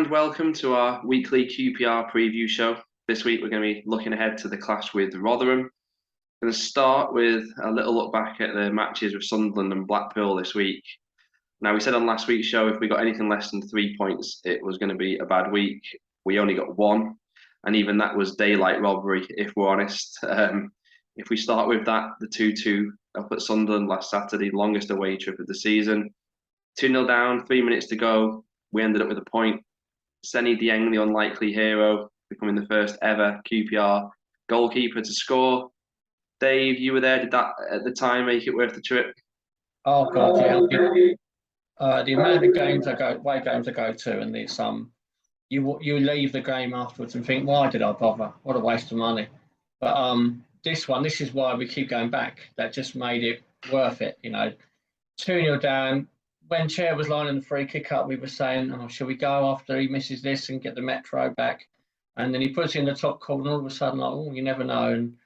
and welcome to our weekly QPR Preview Show. This week we're going to be looking ahead to the clash with Rotherham. We're going to start with a little look back at the matches with Sunderland and Blackpool this week. Now, we said on last week's show if we got anything less than 3 points, it was going to be a bad week. We only got one, and even that was daylight robbery, if we're honest. If we start with that, the 2-2 up at Sunderland last Saturday, longest away trip of the season. 2-0 down, 3 minutes to go. We ended up with a point. Seny Dieng, the unlikely hero, becoming the first ever QPR goalkeeper to score. Dave, you were there. Did that at the time make it worth the trip? Oh God, yeah. The amount of games I go to, and it's you leave the game afterwards and think, why did I bother? What a waste of money. But this is why we keep going back. That just made it worth it. 2-0 down. When Chair was lining the free kick up, we were saying, "Oh, shall we go after he misses this and get the Metro back?" And then he puts it in the top corner. All of a sudden, like, oh, you never know. And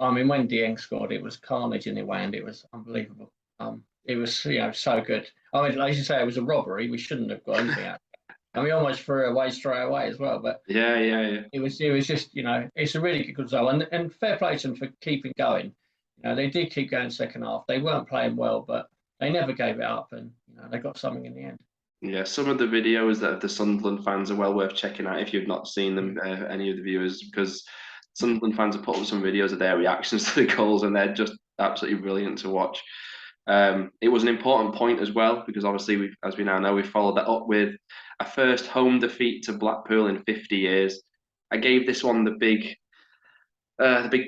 I mean, when Dieng scored, it was carnage in the end. It was unbelievable. It was so good. I mean, as you say, it was a robbery. We shouldn't have got anything out. And we almost threw it away straight away as well. But yeah. It was just it's a really good result. And fair play to them for keeping going. They did keep going second half. They weren't playing well, but they never gave it up, and they got something in the end. Yeah, some of the videos that the Sunderland fans are well worth checking out if you've not seen them, any of the viewers, because Sunderland fans have put up some videos of their reactions to the goals, and they're just absolutely brilliant to watch. It was an important point as well, because obviously, as we now know, we followed that up with a first home defeat to Blackpool in 50 years. I gave this one the big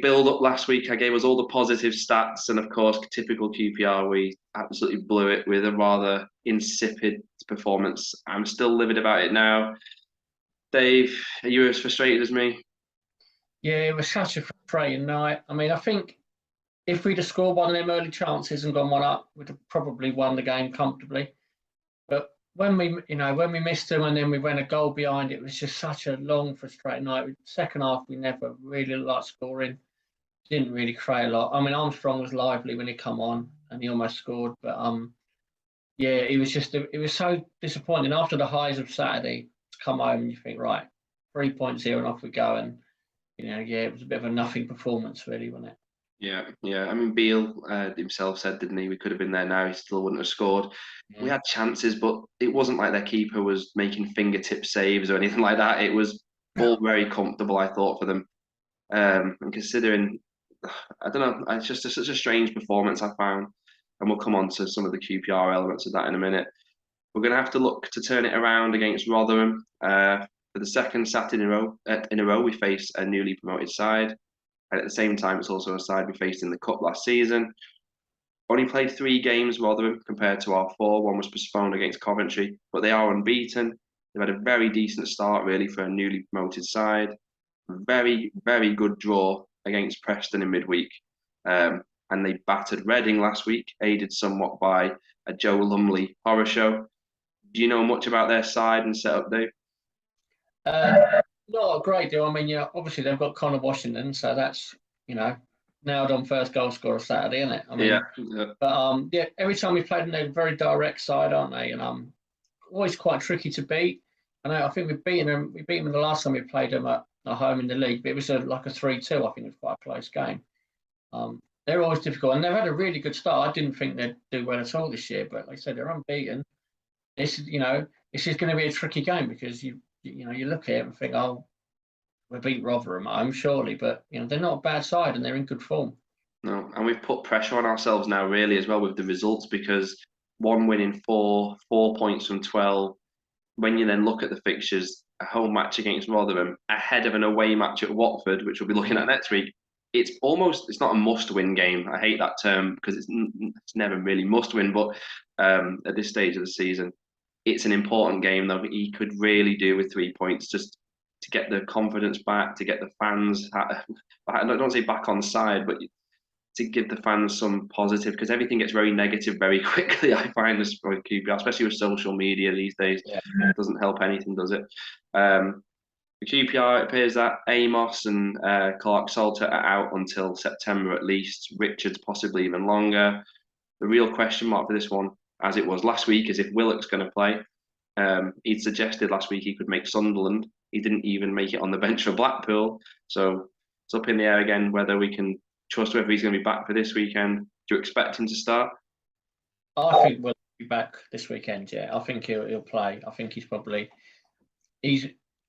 build-up last week. I gave us all the positive stats, and of course, typical QPR, we absolutely blew it with a rather insipid performance. I'm still livid about it now. Dave, are you as frustrated as me? Yeah, it was such a frustrating night. I mean, I think if we'd have scored one of them early chances and gone one up, we'd have probably won the game comfortably. But when we missed them and then we went a goal behind, it was just such a long, frustrating night. Second half, we never really liked scoring. Didn't really create a lot. I mean, Armstrong was lively when he come on and he almost scored. But yeah, it was so disappointing. After the highs of Saturday, to come home and you think, right, 3 points here and off we go. And, it was a bit of a nothing performance, really, wasn't it? Yeah. I mean, Beale himself said, didn't he? We could have been there now. He still wouldn't have scored. Yeah. We had chances, but it wasn't like their keeper was making fingertip saves or anything like that. It was all very comfortable, I thought, for them. And considering, I don't know, it's just such a strange performance I found. And we'll come on to some of the QPR elements of that in a minute. We're going to have to look to turn it around against Rotherham. For the second Saturday in a row, we face a newly promoted side. And at the same time, it's also a side we faced in the Cup last season. Only played 3 games, Rotherham, compared to our 4. One was postponed against Coventry, but they are unbeaten. They've had a very decent start, really, for a newly promoted side. Very, very good draw against Preston in midweek. And they battered Reading last week, aided somewhat by a Joe Lumley horror show. Do you know much about their side and setup, Dave? Not a great deal. I mean, obviously they've got Connor Washington, so that's nailed on first goal scorer Saturday, isn't it? I mean, yeah. But every time we played them, they're a very direct side, aren't they? And always quite tricky to beat. I think we've beaten them. We beat them the last time we played them at home in the league, but it was like a 3-2. I think it was quite a close game. They're always difficult, and they've had a really good start. I didn't think they'd do well at all this year, but like I said, they're unbeaten. This is going to be a tricky game because you look at it and think, oh, we'll beat Rotherham at home, surely, but they're not a bad side and they're in good form. No, and we've put pressure on ourselves now, really, as well with the results, because 1 win in 4 points from 12. When you then look at the fixtures, a home match against Rotherham ahead of an away match at Watford, which we'll be looking at next week, it's not a must-win game. I hate that term because it's never really must-win, but at this stage of the season, it's an important game that he could really do with 3 points just to get the confidence back, to get the fans, I don't say back on side, but to give the fans some positive, because everything gets very negative very quickly, I find, this for QPR, especially with social media these days. Yeah. It doesn't help anything, does it? For QPR, it appears that Amos and Clark Salter are out until September at least. Richards possibly even longer. The real question mark for this one, as it was last week, is if Willock's going to play. He'd suggested last week he could make Sunderland. He didn't even make it on the bench for Blackpool. So it's up in the air again whether we can trust whether he's going to be back for this weekend. Do you expect him to start? I think we'll be back this weekend. Yeah, I think he'll play. I think he's.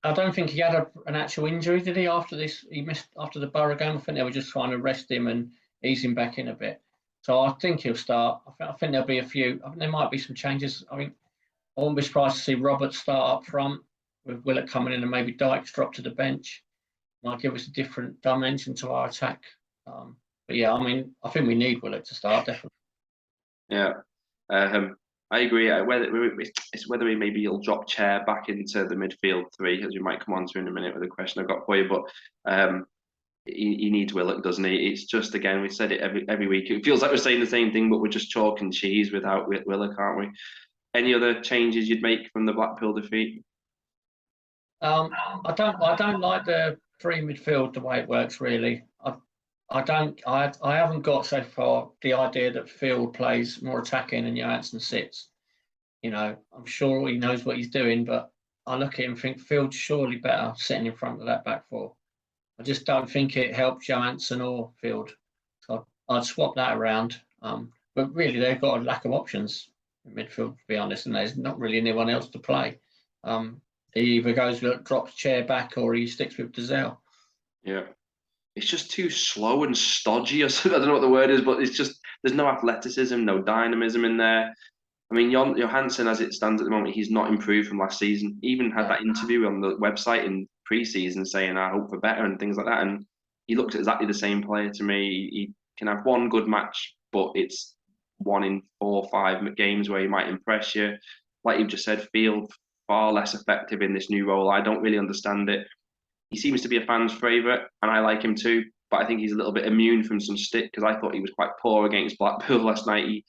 I don't think he had an actual injury, did he? After this, he missed after the Borough game. I think they were just trying to rest him and ease him back in a bit. So I think he'll start. I think there'll be a few. I think there might be some changes. I mean, I wouldn't be surprised to see Roberts start up front with Willett coming in and maybe Dykes drop to the bench. Might give us a different dimension to our attack. But yeah, I mean, I think we need Willett to start, definitely. Yeah. I agree. Whether he maybe he'll drop Chair back into the midfield three, as you might come on to in a minute with a question I've got for you. But he needs Willock, doesn't he? It's just, again, we said it every week. It feels like we're saying the same thing, but we're just chalk and cheese without Willock, aren't we? Any other changes you'd make from the Blackpool defeat? I don't like the three midfield the way it works really. I haven't got so far the idea that Field plays more attacking and Johansson sits. You know, I'm sure he knows what he's doing, but I look at him and think Field's surely better sitting in front of that back four. I just don't think it helps Johansson or Field. So I'd swap that around. But really, they've got a lack of options in midfield, to be honest, and there's not really anyone else to play. He either drops Chair back or he sticks with Dazelle. Yeah. It's just too slow and stodgy, or something. I don't know what the word is, but it's just, there's no athleticism, no dynamism in there. I mean, Johansson, as it stands at the moment, he's not improved from last season. He even had that interview on the website in pre-season saying, I hope for better and things like that. And he looks exactly the same player to me. He can have one good match, but it's 1 in 4 or 5 games where he might impress you. Like you've just said, Field far less effective in this new role. I don't really understand it. He seems to be a fan's favourite, and I like him too. But I think he's a little bit immune from some stick because I thought he was quite poor against Blackpool last night.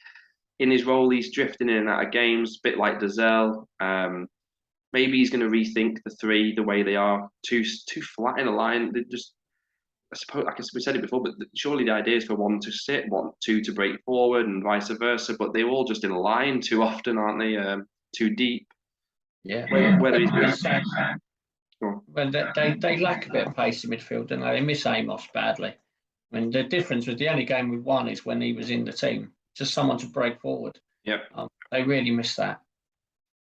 In his role, he's drifting in and out of games, a bit like Dazelle. Maybe he's going to rethink the three the way they are, too flat in a line. They just, I suppose, like we said it before, but surely the idea is for one to sit, two to break forward, and vice versa. But they're all just in a line too often, aren't they? Too deep. Yeah. Whether he's Well, they lack a bit of pace in midfield, don't they? They miss Amos badly. I mean, the difference with the only game we've won is when he was in the team. Just someone to break forward. Yeah. They really miss that.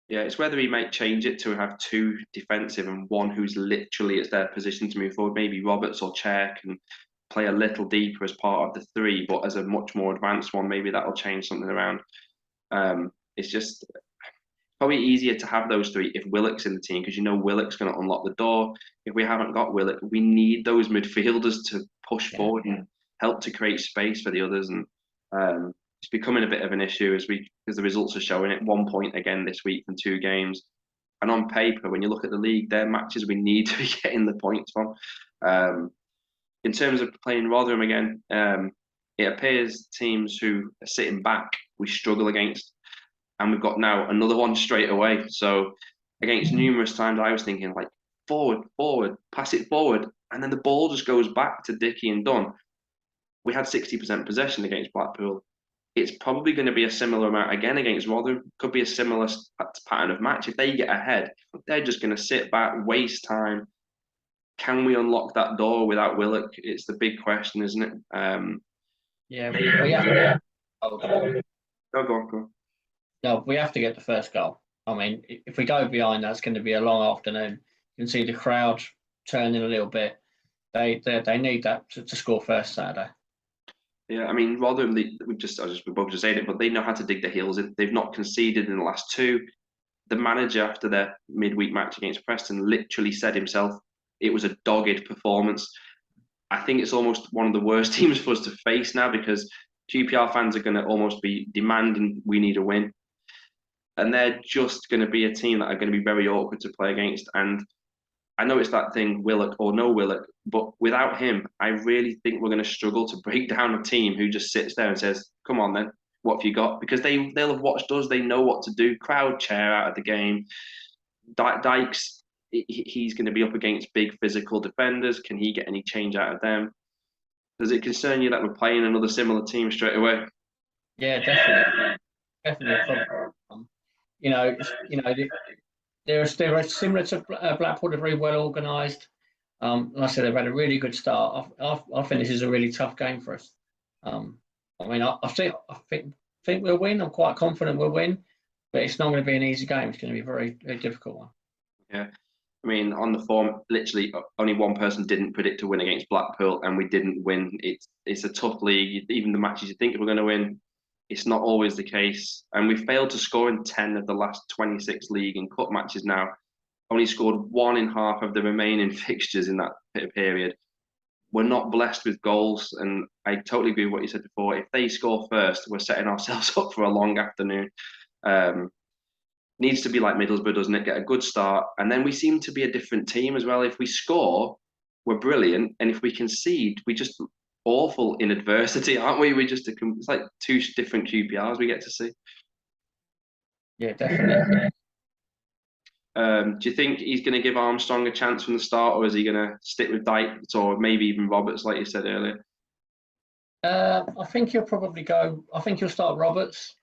Yeah, it's whether he might change it to have 2 defensive and one who's literally at their position to move forward. Maybe Roberts or Chair can play a little deeper as part of the 3, but as a much more advanced one, maybe that'll change something around. It's just probably easier to have those 3 if Willock's in the team, because you know Willock's going to unlock the door. If we haven't got Willock, we need those midfielders to push forward and help to create space for the others. And it's becoming a bit of an issue as the results are showing it. 1 point again this week from 2 games. And on paper, when you look at the league, they're matches we need to be getting the points from. In terms of playing Rotherham again, it appears teams who are sitting back, we struggle against. And we've got now another one straight away. So against numerous times, I was thinking like, forward, pass it forward. And then the ball just goes back to Dickey and Dunn. We had 60% possession against Blackpool. It's probably going to be a similar amount again against Rotherham. Could be a similar pattern of match. If they get ahead, they're just going to sit back, waste time. Can we unlock that door without Willock? It's the big question, isn't it? We have to. Go. No, we have to get the first goal. I mean, if we go behind, that's going to be a long afternoon. You can see the crowd turning a little bit. They need that to score first Saturday. Yeah, I mean, Rotherham, we both just said it, but they know how to dig their heels in. They've not conceded in the last 2. The manager, after their midweek match against Preston, literally said himself, it was a dogged performance. I think it's almost one of the worst teams for us to face now, because QPR fans are going to almost be demanding we need a win. And they're just going to be a team that are going to be very awkward to play against. And I know it's that thing, Willock or no Willock, but without him, I really think we're going to struggle to break down a team who just sits there and says, come on then, what have you got? Because they'll have watched us, they know what to do. Crowd Chair out of the game. Dykes, he's going to be up against big physical defenders. Can he get any change out of them? Does it concern you that we're playing another similar team straight away? Yeah, definitely a problem. they're similar to Blackpool. They're very well organised. Like I said, they've had a really good start. I think this is a really tough game for us. I mean, I think we'll win. I'm quite confident we'll win, but it's not going to be an easy game. It's going to be a very, very difficult one. Yeah. I mean, on the form, literally only one person didn't predict to win against Blackpool, and we didn't win. It's a tough league. Even the matches you think we're going to win, it's not always the case. And we failed to score in 10 of the last 26 league and cup matches now. Only scored 1 in half of the remaining fixtures in that period. We're not blessed with goals, and I totally agree with what you said before. If they score first, we're setting ourselves up for a long afternoon. Needs to be like Middlesbrough, doesn't it? Get a good start, and then we seem to be a different team as well. If we score, we're brilliant, and if we concede, we just awful in adversity, aren't we? It's like 2 different QPRs we get to see. Yeah, definitely. Do you think he's going to give Armstrong a chance from the start, or is he going to stick with Dykes or maybe even Roberts, like you said earlier? I think he'll probably go. I think he'll start Roberts.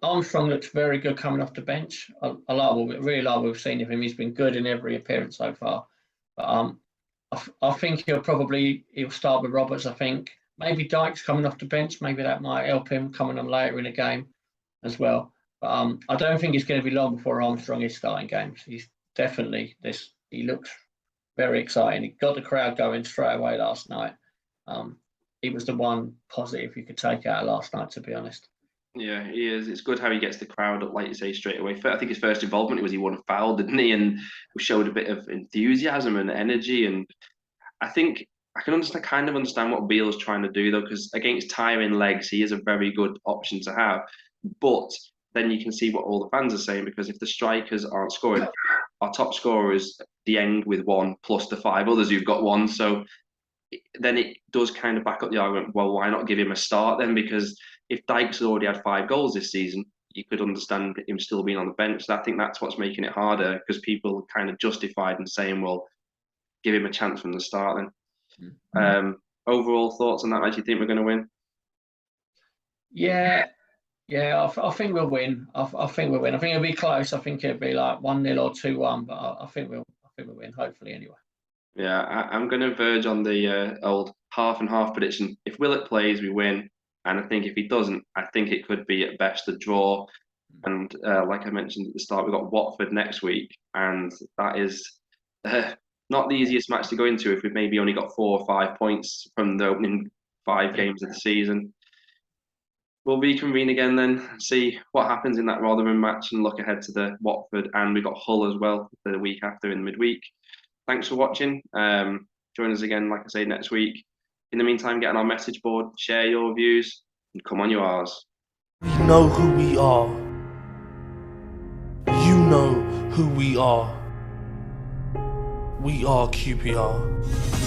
Armstrong looks very good coming off the bench. I really like what we've seen of him. He's been good in every appearance so far. But I think he'll start with Roberts. I think maybe Dykes coming off the bench. Maybe that might help him coming on later in the game as well. But I don't think it's going to be long before Armstrong is starting games. He's definitely this. He looks very exciting. He got the crowd going straight away last night. He was the one positive you could take out of last night, to be honest. Yeah, he is. It's good how he gets the crowd up, like you say, straight away. I think his first involvement was he won a foul, didn't he? And showed a bit of enthusiasm and energy. And I think I can kind of understand what Beale's trying to do, though, because against tiring legs, he is a very good option to have. But then you can see what all the fans are saying, because if the strikers aren't scoring, our top scorer is Dieng with 1, plus the 5 others who've got 1. So then it does kind of back up the argument, well, why not give him a start then? Because if Dykes had already had 5 goals this season, you could understand him still being on the bench. So I think that's what's making it harder, because people are kind of justified in saying, well, give him a chance from the start then. Mm-hmm. Overall thoughts on that match? Do you think we're going to win? Yeah, I think we'll win. I think we'll win. I think it'll be close. I think it'll be like 1-0 or 2-1, but I think we'll win, hopefully, anyway. Yeah, I'm going to verge on the old half and half prediction. If Willett plays, we win. And I think if he doesn't, I think it could be at best a draw. And like I mentioned at the start, we've got Watford next week. And that is not the easiest match to go into if we've maybe only got 4 or 5 points from the opening 5 games of the season. We'll reconvene again then, see what happens in that Rotherham match, and look ahead to the Watford. And we've got Hull as well the week after in midweek. Thanks for watching. Join us again, like I say, next week. In the meantime, get on our message board, share your views, and come on you ours. We know who we are. You know who we are. We are QPR.